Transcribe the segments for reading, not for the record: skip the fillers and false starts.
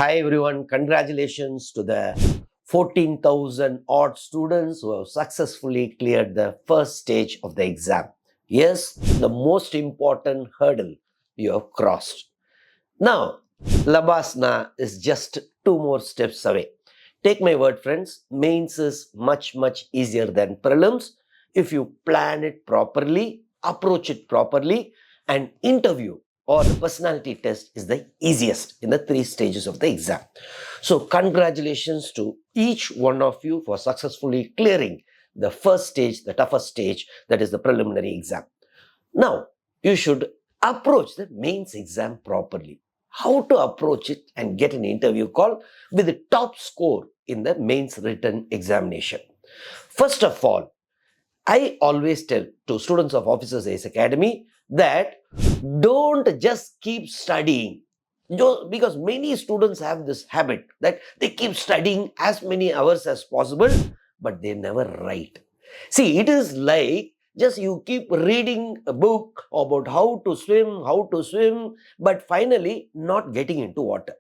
Hi everyone, congratulations to the 14,000 odd students who have successfully cleared the first stage of the exam. Yes, the most important hurdle you have crossed. Now, Labasna is just two more steps away. Take my word, friends, mains is much easier than prelims if you plan it properly, approach it properly, and interview or the personality test is the easiest in the three stages of the exam. So, congratulations to each one of you for successfully clearing the first stage, the toughest stage, that is the preliminary exam. Now, you should approach the mains exam properly. How to approach it and get an interview call with the top score in the mains written examination. First of all, I always tell to students of Officers IAS Academy that don't just keep studying. Because many students have this habit that they keep studying as many hours as possible, but they never write. See, it is like just you keep reading a book about how to swim, but finally not getting into water.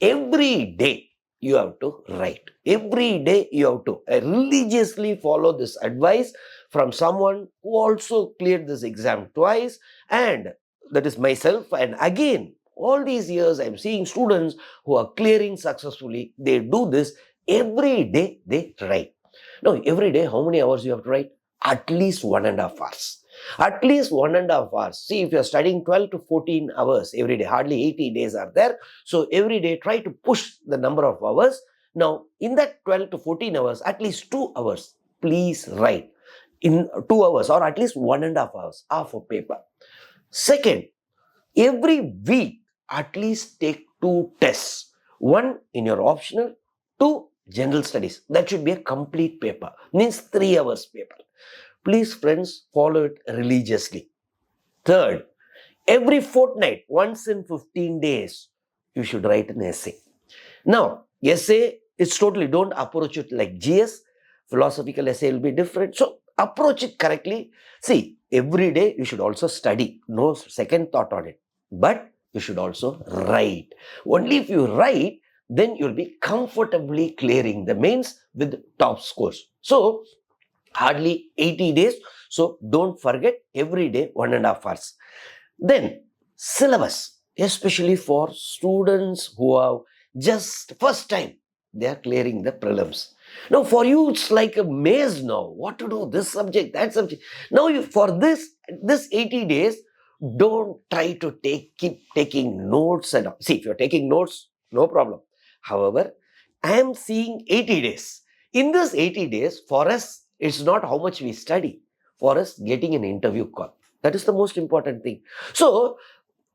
Every day you have to write. Every day you have to religiously follow this advice from someone who also cleared this exam twice, and that is myself. And again, all these years I'm seeing students who are clearing successfully. They do this every day, they write. Now, every day, how many hours you have to write? At least 1.5 hours. At least 1.5 hours. See, if you're studying 12 to 14 hours every day, hardly 80 days are there. So every day, try to push the number of hours. Now, in that 12 to 14 hours, at least 2 hours, please write. In 2 hours or at least 1.5 hours, half a paper. Second, every week, at least take 2 tests. One in your optional, two general studies. That should be a complete paper. Means 3 hours paper. Please, friends, follow it religiously. Third, every fortnight, once in 15 days, you should write an essay. Now, essay is totally, don't approach it like GS. Philosophical essay will be different. So, approach it correctly. See, every day you should also study. No second thought on it. But you should also write. Only if you write, then you'll be comfortably clearing the mains with top scores. So, hardly 80 days. So, don't forget every day 1.5 hours. Then, syllabus, especially for students who have just first time they are clearing the prelims. Now, for you, it's like a maze now. What to do? This subject, that subject. Now, for this 80 days, don't try to keep taking notes and all. See, if you're taking notes, no problem. However, I am seeing 80 days. In this 80 days, for us, it's not how much we study. For us, getting an interview call. That is the most important thing. So,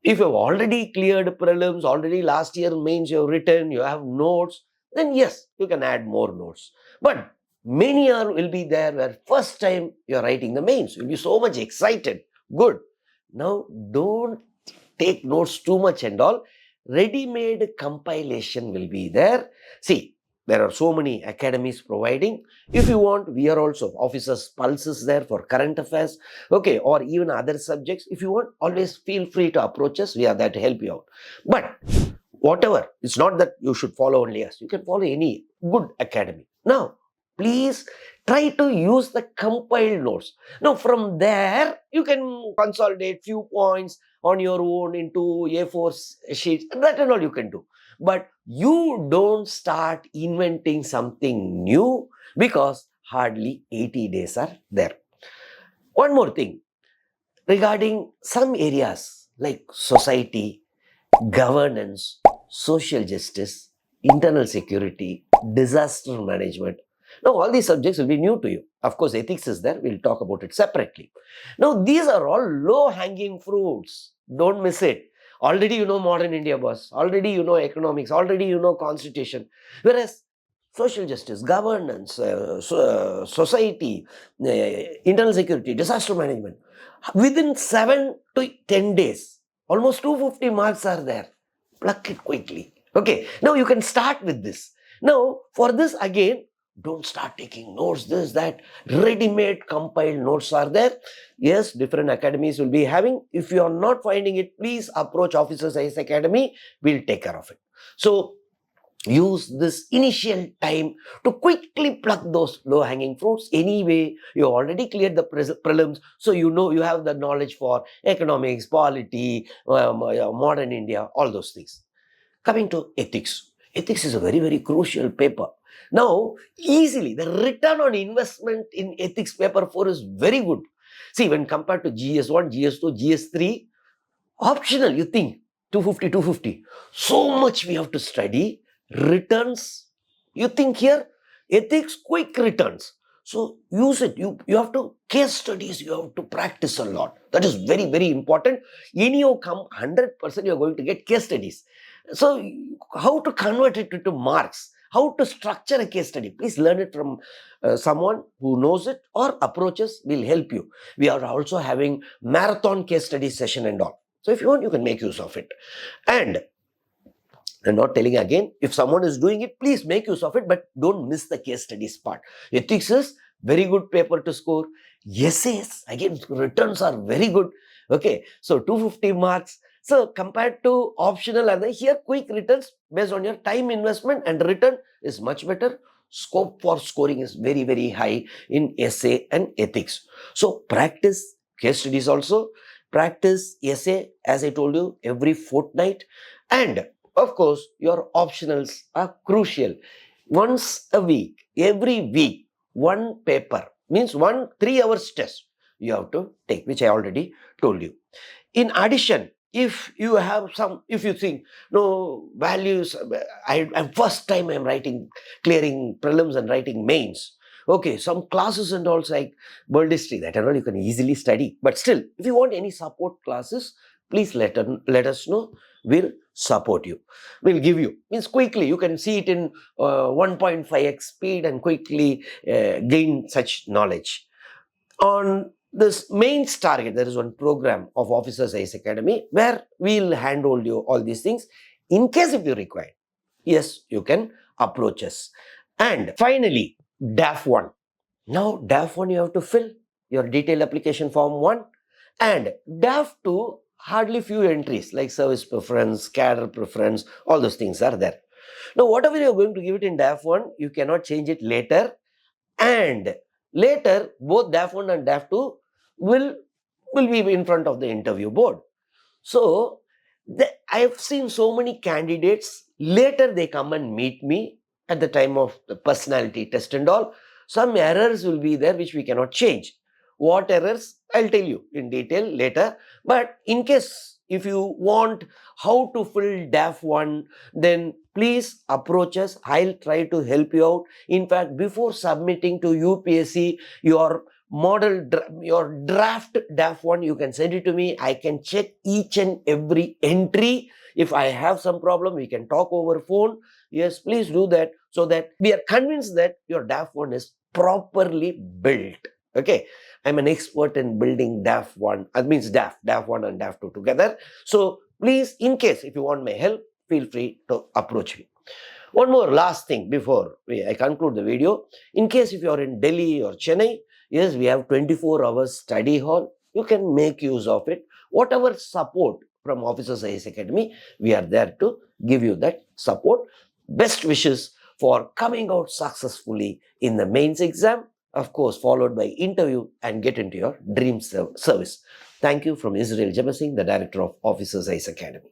if you have already cleared prelims, already last year mains you have written, you have notes, then yes, you can add more notes. But many will be there where first time you are writing the mains, you'll be so much excited. Good. Now, don't take notes too much and all. Ready-made compilation will be there. See, there are so many academies providing. If you want, we are also officers' pulses there for current affairs, okay, or even other subjects. If you want, always feel free to approach us. We are there to help you out. But whatever, it's not that you should follow only us. You can follow any good academy. Now, please try to use the compiled notes. Now, from there, you can consolidate few points on your own into A4 sheets. That and all you can do. But you don't start inventing something new because hardly 80 days are there. One more thing regarding some areas like society, governance, social justice, internal security, disaster management. Now, all these subjects will be new to you. Of course, ethics is there. We'll talk about it separately. Now, these are all low-hanging fruits. Don't miss it. Already you know modern India, boss. Already you know economics. Already you know constitution. Whereas social justice, governance, society, internal security, disaster management, within 7 to 10 days, almost 250 marks are there. Pluck it quickly. Okay, now you can start with this. Now, for this again, don't start taking notes, this, that. Ready-made compiled notes are there. Yes, different academies will be having. If you are not finding it, please approach Officers IAS Academy. We'll take care of it. So, Use this initial time to quickly pluck those low-hanging fruits. Anyway, you already cleared the prelims, so you know you have the knowledge for economics, polity, modern India, all those things. Coming to ethics. Ethics is a very, very crucial paper. Now, easily, the return on investment in ethics paper 4 is very good. See, when compared to GS1, GS2, GS3, optional, you think, 250, 250. So much we have to study. Returns, you think here, ethics, quick returns. So use it. You have to case studies, you have to practice a lot. That is very, very important. Anyhow, come 100% you are going to get case studies. So how to convert it into marks? How to structure a case study? Please learn it from someone who knows it, or approaches will help you. We are also having marathon case study session and all. So if you want, you can make use of it. And I'm not telling again, if someone is doing it, please make use of it, but don't miss the case studies part. Ethics is very good paper to score. Essays, again, returns are very good. Okay, so 250 marks. So compared to optional, and here quick returns based on your time investment and return is much better. Scope for scoring is very, very high in essay and ethics. So practice case studies also. Practice essay, as I told you, every fortnight. And of course, your optionals are crucial. Once a week, every week, one paper, means 3 hours test you have to take, which I already told you. In addition, if you think, no, values, I'm first time I'm clearing prelims and writing mains. Okay, some classes and also like world history, that and all you can easily study. But still, if you want any support classes, please let us know. We'll support you. We'll give you. Means quickly, you can see it in 1.5x speed and quickly gain such knowledge. On this mains target, there is one program of Officers IAS Academy where we'll handhold you all these things. In case if you require, yes, you can approach us. And finally, DAF 1. Now, DAF 1 you have to fill your detailed application form 1, and DAF 2, hardly few entries like service preference, cadre preference, all those things are there. Now, whatever you are going to give it in DAF 1, you cannot change it later, and later both DAF 1 and DAF 2 will be in front of the interview board. So, I have seen so many candidates, later they come and meet me at the time of the personality test and all. Some errors will be there which we cannot change. What errors? I'll tell you in detail later. But in case if you want how to fill DAF 1, then please approach us. I'll try to help you out. In fact, before submitting to UPSC, your draft DAF 1, you can send it to me. I can check each and every entry. If I have some problem, we can talk over phone. Yes, please do that, so that we are convinced that your DAF 1 is properly built. Okay, I'm an expert in building DAF 1. That means DAF 1 and DAF 2 together. So please, in case if you want my help, feel free to approach me. One more last thing before I conclude the video. In case if you are in Delhi or Chennai, yes, we have 24 hours study hall. You can make use of it. Whatever support from Officers IAS Academy, we are there to give you that support. Best wishes for coming out successfully in the mains exam, of course, followed by interview and get into your dream service. Thank you from Israel Jebasingh, the Director of Officers IAS Academy.